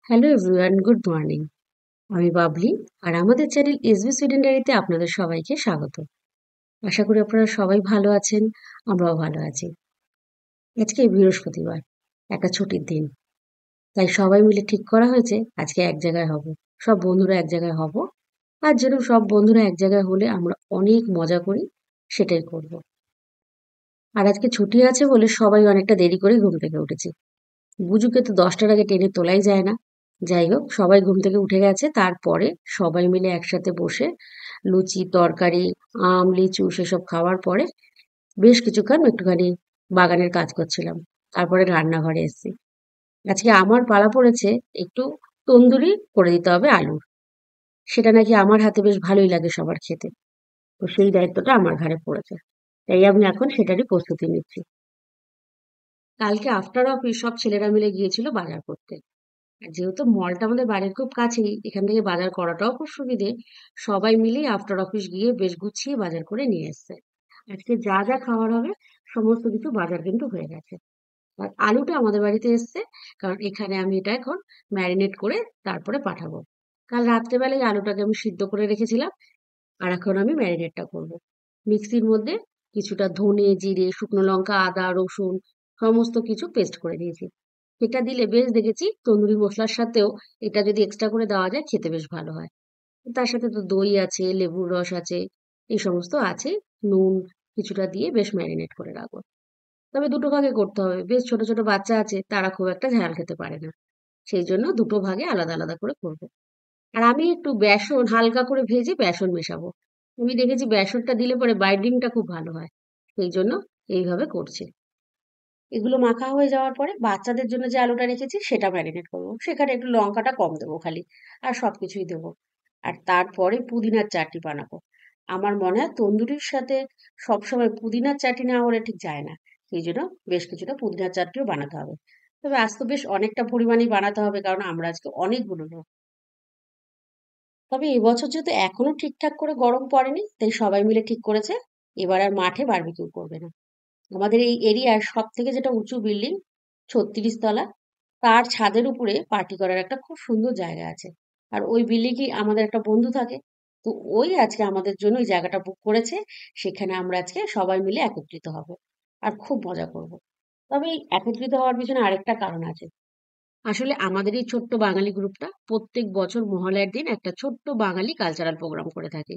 Hello everyone, good morning. আমি বাবলি, আর আমাদের channel SB Sweden ডায়েরিতে আপনাদের সবাইকে স্বাগত। আশা করি আপনারা সবাই ভালো আছেন, আমরাও ভালো আছি। আজকে বৃহস্পতিবার, একটা ছুটির দিন, তাই সবাই মিলে ঠিক করা হয়েছে আজকে এক জায়গায় হব। সব বন্ধুরা এক জায়গায় হব, আর যেন সব বন্ধুরা এক জায়গায় হলে আমরা অনেক মজা করি, সেটাই করব। আর আজকে ছুটি আছে বলে সবাই অনেকটা দেরি করে ঘুম থেকে উঠেছি। বুজুকে তো 10টার আগে টেনে তোলাই যায় না। যাই হোক, সবাই ঘুম থেকে উঠে গেছে, তারপরে সবাই মিলে একসাথে বসে লুচি, তরকারি, আম, লিচু সেসব খাওয়ার পরে বেশ কিছুক্ষণ একটুখানি বাগানের কাজ করছিলাম। তারপরে রান্নাঘরে এসেছি। আজকে আমার পালা পড়েছে একটু তন্দুরি করে দিতে হবে আলুর। সেটা নাকি আমার হাতে বেশ ভালোই লাগে সবার খেতে। তো সেই দায়িত্বটা আমার ঘাড়ে পড়েছে। তাই আমি এখন সেটারই প্রস্তুতি নিচ্ছি। কালকে আফটার অফিস সব ছেলেরা মিলে গিয়েছিল বাজার করতে। আর যেহেতু মলটা আমাদের বাড়ির খুব কাছেই, এখান থেকে বাজার করাটাও খুব সুবিধে। সবাই মিলেই আফটার অফিস গিয়ে বেশ গুছিয়ে বাজার করে নিয়ে এসছে। আজকে যা যা খাওয়ার হবে সমস্ত কিছু বাজার কিন্তু হয়ে গেছে। আর আলুটা আমাদের বাড়িতে এসছে, কারণ এখানে আমি এটা এখন ম্যারিনেট করে তারপরে পাঠাবো। কাল রাত্রেবেলায় আলুটাকে আমি সিদ্ধ করে রেখেছিলাম, আর এখন আমি ম্যারিনেটটা করব। মিক্সির মধ্যে কিছুটা ধনে, জিরে, শুকনো লঙ্কা, আদা, রসুন সমস্ত কিছু পেস্ট করে দিয়েছি। এটা দিলে বেশ দেখেছি তন্দুরি মশলার সাথেও এটা যদি এক্সট্রা করে দেওয়া যায় খেতে বেশ ভালো হয়। তার সাথে তো দই আছে, লেবুর রস আছে, এই সমস্ত আছে। নুন কিছুটা দিয়ে বেশ ম্যারিনেট করে রাখবো। তবে দুটো ভাগে করতে হবে, বেশ ছোট ছোট বাচ্চা আছে, তারা খুব একটা ঝাল খেতে পারে না। সেই জন্য দুটো ভাগে আলাদা আলাদা করে করবো। আর আমি একটু বেসন হালকা করে ভেজে বেসন মেশাবো। আমি দেখেছি বেসনটা দিলে পরে বাইন্ডিংটা খুব ভালো হয়। সেই জন্য এইভাবে করছি। এগুলো মাখা হয়ে যাওয়ার পরে বাচ্চাদের জন্য যে আলুটা রেখেছি সেটা ম্যারিনেট করবো। সেখানে একটু লঙ্কাটা কম দেবো খালি, আর সবকিছুই দেবো। আর তারপরে পুদিনার চাটনি বানাবো। আমার মনে হয় তন্দুরির সাথে সবসময় পুদিনার চাটনি না হলে ঠিক যায় না। সেই জন্য বেশ কিছুটা পুদিনার চাটনিও বানাতে হবে। তবে আজ তো বেশ অনেকটা পরিমাণেই বানাতে হবে, কারণ আমরা আজকে অনেকগুলো লোক। তবে এবছর যেহেতু এখনো ঠিকঠাক করে গরম পড়েনি, তাই সবাই মিলে ঠিক করেছে এবার আর মাঠে বারবিকিউ করবে না। আমাদের এই এরিয়ার সব থেকে যেটা উঁচু বিল্ডিং, 36 তলা, তার ছাদের উপরে পার্টি করার একটা খুব সুন্দর জায়গা আছে। আর ওই বিল্ডিংয়ে আমাদের একটা বন্ধু থাকে। তো ওই আজকে আমাদের জন্য ওই জায়গাটা বুক করেছে। সেখানে আমরা আজকে সবাই মিলে একত্রিত হব, আর খুব মজা করব। তবে এই একত্রিত হওয়ার পিছনে আরেকটা কারণ আছে। আসলে আমাদের এই ছোট্ট বাঙালি গ্রুপটা প্রত্যেক বছর মহালয়ার দিন একটা ছোট্ট বাঙালি কালচারাল প্রোগ্রাম করে থাকে।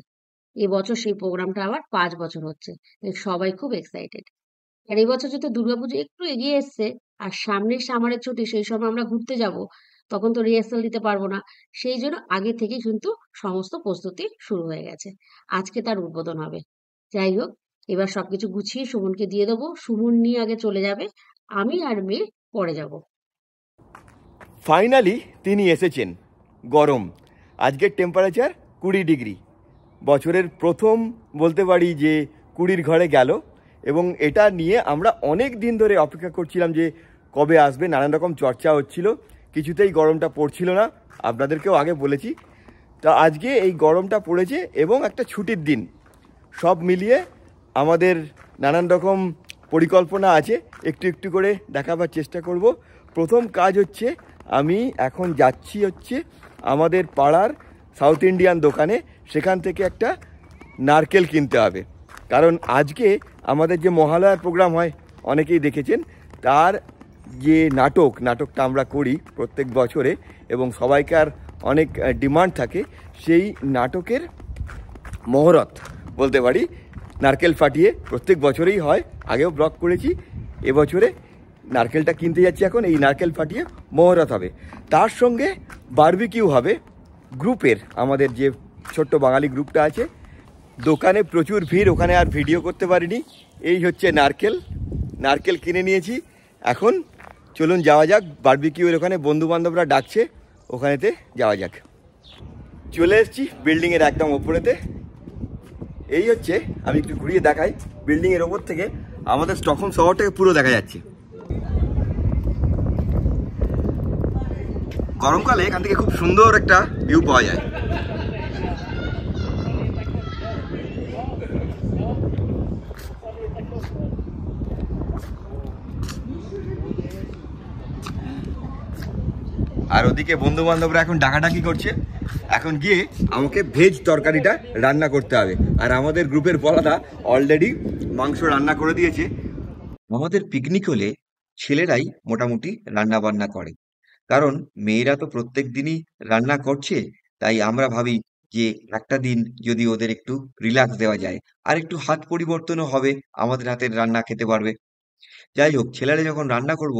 এবছর সেই প্রোগ্রামটা আবার 5 বছর হচ্ছে। তাই সবাই খুব এক্সাইটেড। আর এবছর যেহেতু দুর্গাপুজো একটু এগিয়ে এসছে, আর সামনের সামারের ছুটি, সেই সময় আমরা ঘুরতে যাব, তখন তো রিহার্সাল দিতে পারবো না। সেই জন্য আগে থেকে কিন্তু সমস্ত প্রস্তুতি শুরু হয়ে গেছে। আজকে তার উদ্বোধন হবে। যাই হোক, এবার সবকিছু গুছিয়ে সুমনকে দিয়ে দেবো। সুমন নিয়ে আগে চলে যাবে, আমি আর মেয়ে পরে যাব। ফাইনালি তিনি এসেছেন। গরম, আজকের টেম্পারেচার 20 ডিগ্রি। বছরের প্রথম বলতে পারি যে 20-র ঘরে গেল, এবং এটা নিয়ে আমরা অনেক দিন ধরে অপেক্ষা করছিলাম যে কবে আসবে। নানান রকম চর্চা হচ্ছিল, কিছুতেই গরমটা পড়ছিল না। আপনাদেরকেও আগে বলেছি। তা আজকে এই গরমটা পড়েছে এবং একটা ছুটির দিন, সব মিলিয়ে আমাদের নানান রকম পরিকল্পনা আছে। একটু একটু করে দেখাবার চেষ্টা করব। প্রথম কাজ হচ্ছে, আমি এখন যাচ্ছি আমাদের পাড়ার সাউথ ইন্ডিয়ান দোকানে। সেখান থেকে একটা নারকেল কিনতে হবে, কারণ আজকে আমাদের যে মহালয়ার প্রোগ্রাম হয় অনেকেই দেখেছেন, তার যে নাটকটা আমরা করি প্রত্যেক বছরে এবং সবাইকার অনেক ডিমান্ড থাকে, সেই নাটকের মহরত বলতে পারি, নারকেল ফাটিয়ে প্রত্যেক বছরেই হয়। আগেও ব্লগ করেছি। এবছরে নারকেলটা কিনতে যাচ্ছি এখন। এই নারকেল ফাটিয়ে মহরত হবে, তার সঙ্গে বারবিকিউ হবে গ্রুপের। আমাদের যে ছোট্ট বাঙালি গ্রুপটা আছে, দোকানে প্রচুর ভিড়, ওখানে আর ভিডিও করতে পারিনি। এই হচ্ছে নারকেল কিনে নিয়েছি। এখন চলুন যাওয়া যাক বারবিকিউর ওখানে। বন্ধু বান্ধবরা ডাকছে, ওখানেতে যাওয়া যাক। চলে এসেছি বিল্ডিংয়ের একদম ওপরেতে। এই হচ্ছে, আমি একটু ঘুরিয়ে দেখাই। বিল্ডিংয়ের ওপর থেকে আমাদের স্টকহোম শহরটাকে পুরো দেখা যাচ্ছে। গরমকালে এখান থেকে খুব সুন্দর একটা ভিউ পাওয়া যায়। আর ওদিকে বন্ধু বান্ধবরা এখন ডাকাডাকি করছে। এখন গিয়ে আমাকে ভেজ তরকারিটা রান্না করতে হবে। আর আমাদের গ্রুপের পলাদা অলরেডি মাংস রান্না করে দিয়েছে। আমাদের পিকনিক হলে ছেলেরাই মোটামুটি রান্না বান্না করে, কারণ মেয়েরা তো প্রত্যেক দিনই রান্না করছে। তাই আমরা ভাবি যে একটা দিন যদি ওদের একটু রিল্যাক্স দেওয়া যায়, আর একটু হাত পরিবর্তনও হবে, আমাদের হাতের রান্না খেতে পারবে। যাই হোক, ছেলেরা যখন রান্না করব,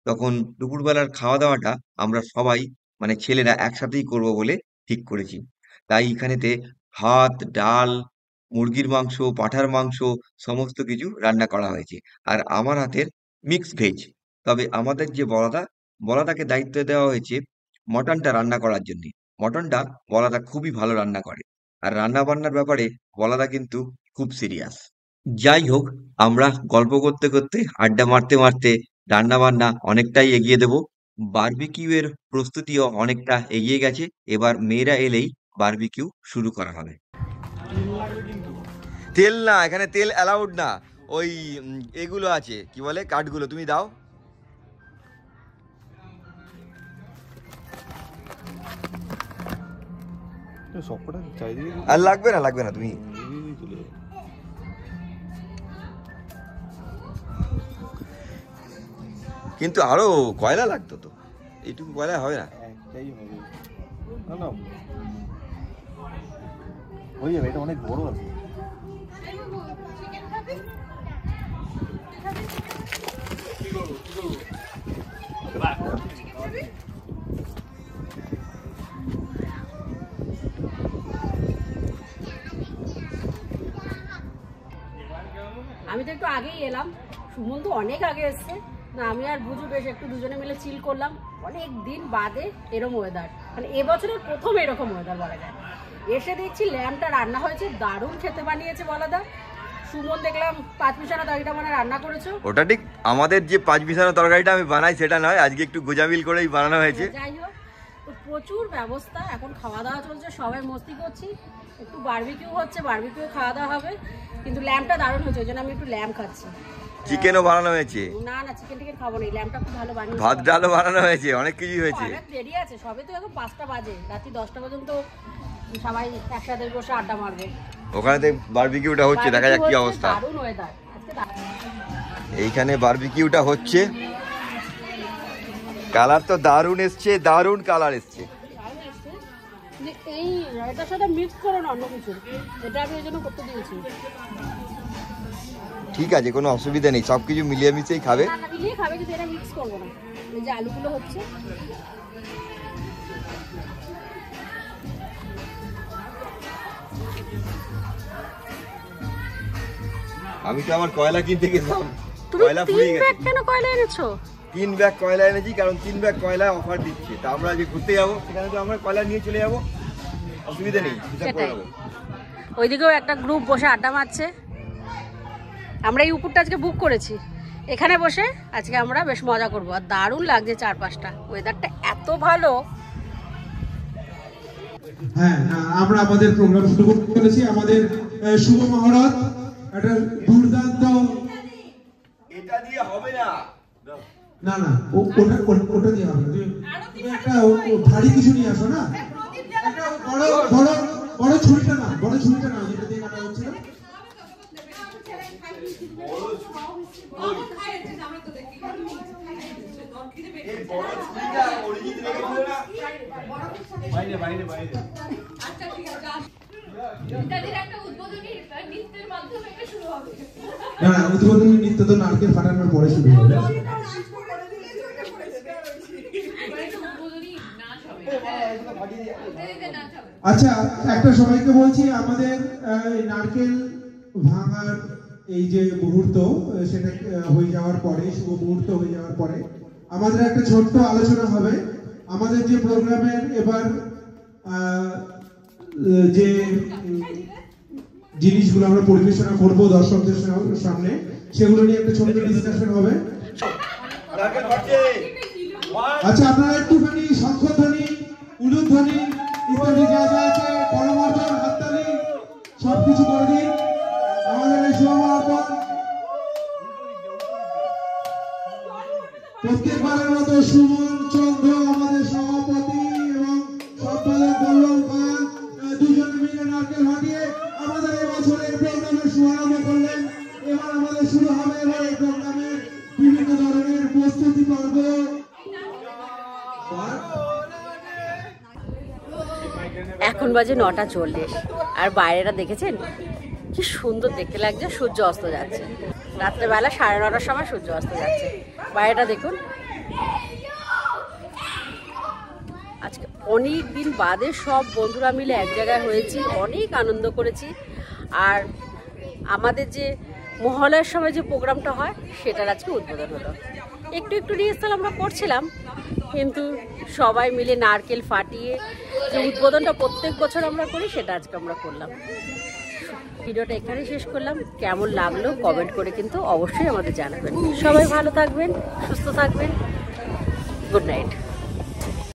তখন দুপুরবেলার খাওয়া দাওয়াটা আমরা সবাই মানে ছেলেরা একসাথেই করব বলে ঠিক করেছি। তাই এখানেতে ভাত, ডাল, মুরগির মাংস, পাঁঠার মাংস সমস্ত কিছু রান্না করা হয়েছে। আর আমার হাতের মিক্স ভেজ। তবে আমাদের যে বলাদাকে দায়িত্ব দেওয়া হয়েছে মটনটা রান্না করার জন্য। মটনটা বলাদা খুবই ভালো রান্না করে। আর রান্না বান্নার ব্যাপারে বলাদা কিন্তু খুব সিরিয়াস। যাই হোক, আমরা গল্প করতে করতে আড্ডা মারতে মারতে রান্না বান্না অনেকটাই এগিয়ে দেব। বারবিকিউ এর প্রস্তুতিও অনেকটা এগিয়ে গেছে। এবার মেয়েরা এলেই বারবিকিউ শুরু করা হবে। তেল না, এখানে তেল অ্যালাউড না। ওই এগুলো আছে, কি বলে, কাঠগুলো তুমি দাও। আর লাগবে না, লাগবে না, তুমি কিন্তু আরো কয়লা লাগতো তো, এইটুকু কয়লা হবে না। একটাই হবে না, না হয়ে যাবে, এটা অনেক বড় আছে। আমি তো একটু আগেই এলাম, সুমন তো অনেক আগে এসছে না। আমি আর বুঝু বেশ একটু দুজনে মিলে চিল করলাম। অনেক দিন বাদে এরকম ওয়েদার, মানে এবছরের প্রথম এরকম ওয়েদার বলা যায়। এসে দেখছি ল্যাম্পটা রান্না হয়েছে, দারুণ খেতে বানিয়েছে বলাদা। সুমন দেখলাম 5 মিশানো তরকারিটা মানে রান্না করেছো। ওটা ঠিক আমাদের যে 5 মিশানো তরকারিটা আমি বানাই সেটা নয়, আজকে একটু গোজামিল করেই বানানো হয়েছে। যাই হোক, তো প্রচুর ব্যবস্থা, এখন খাওয়া দাওয়া চলছে, সবাই মস্তি করছি, একটু বারবিকিউ হচ্ছে, বারবিকিউ খাওয়া দাওয়া হবে। কিন্তু ল্যাম্পটা দারুণ হয়েছে, ওই জন্য আমি একটু ল্যাম্প খাচ্ছি। চিকেনও বানানো হয়েছে। না না, চিকেন টিকেন খাবো না, ল্যাম্পটা খুব ভালো বানিয়েছে। ভাত ডালও বানানো হয়েছে, অনেক কিছুই হয়েছে। অনেক দেরি আছে, সবে তো এখন 5টা বাজে, রাত্রি 10টা পর্যন্ত সবাই একসাথে বসে আড্ডা মারবে। ওখানে বারবিকিউটা হচ্ছে, দেখা যাক কি অবস্থা। দারুণ ওয়েদার আজকে। এইখানে বারবিকিউটা হচ্ছে, কালার তো দারুণ এসছে, দারুণ কালার এসছে। এই এটার সাথে মিক্স করো না অন্য কিছু, এটা আমি এই জন্য করতে দিয়েছি। ঠিক আছে, কোনো অসুবিধা নেই, সবকিছু মিলিয়ে মিশিয়েই খাবে। মিলিয়ে খাবে, কিন্তু এটা মিক্স করবো না। এই যে আলুগুলো হচ্ছে, আমি তো আমার কয়লা কিনতে গেছিলাম, কয়লা ফুরিয়ে গেছে। 3 ব্যাগ কেন কয়লা এনেছো? 3 ব্যাগ কয়লা এনেছি, কারণ 3 ব্যাগ কয়লা অফার দিচ্ছে। তা আমরা যে ঘুরতে যাবো, সেখানে তো আমরা কয়লা নিয়ে চলে যাবো, অসুবিধা নেই। ওইদিকেও একটা গ্রুপ বসে আড্ডা মারছে। আমরা এই উপরটা আজকে বুক করেছি, এখানে বসে আজকে আমরা বেশ মজা করবো। আর দারুণ লাগছে চারপাশটা, ওয়েদারটা এত ভালো। হ্যাঁ, আমরা আমাদের প্রোগ্রাম শুরু করতে চলেছি। আমাদের শুভ মহরত একটা দুর্দান্ত, এটা দিয়ে হবে না, না না ওটা দিয়ে হবে। তুমি একটা ভারী কিছু নিয়ে আসো না, একটা বড় ছুরিটা না, বড় ছুরিটা না, যেটা দিয়ে কাটা হচ্ছে। না, উদ্বোধনী নৃত্য তো নারকেল ফাটানোর পরে শুরু হবে। আচ্ছা, একটা সবাইকে বলছি, আমাদের নারকেল ভাঙার এই যে মুহূর্ত, সেটা হয়ে যাওয়ার পরে, শুভ মুহূর্ত হয়ে যাওয়ার পরে আমাদের একটা ছোট্ট আলোচনা হবে। আমাদের যে প্রোগ্রামের এবার যে জিনিসগুলো আমরা পরিবেশনা করব দর্শকদের সামনে, সেগুলো নিয়ে একটা ছোট্ট ডিসকাশন হবে। আচ্ছা, আপনারা একটুখানি শঙ্খধ্বনি, উলুধ্বনি ইত্যাদি যা যা আছে, করমর্দন, হাততালি সবকিছু করে দিন আমাদের এই শুভমর্পণ। প্রত্যেকবারের মতো সুমন চন্দ্র আমাদের এখন বাজে 9:40 আর বাইরেটা দেখেছেন কি সুন্দর দেখতে লাগছে। সূর্য অস্ত যাচ্ছে, রাত্রেবেলা 9:30টার সময় সূর্য অস্ত যাচ্ছে। বাইরেটা দেখুন। আজকে অনেক দিন বাদে সব বন্ধুরা মিলে এক জায়গায় হয়েছি, অনেক আনন্দ করেছি। আর আমাদের যে মহালয়ার সময় যে প্রোগ্রামটা হয় সেটার আজকে উদ্বোধন হলো। একটু একটু রিহার্সাল আমরা করছিলাম, কিন্তু সবাই মিলে নারকেল ফাটিয়ে যে উদ্বোধনটা প্রত্যেক বছর আমরা করি সেটা আজকে আমরা করলাম। ভিডিওটা এখানে শেষ করলাম। কেমন লাগলো কমেন্ট করে কিন্তু অবশ্যই আমাদের জানাবেন। সবাই ভালো থাকবেন, সুস্থ থাকবেন। Good night.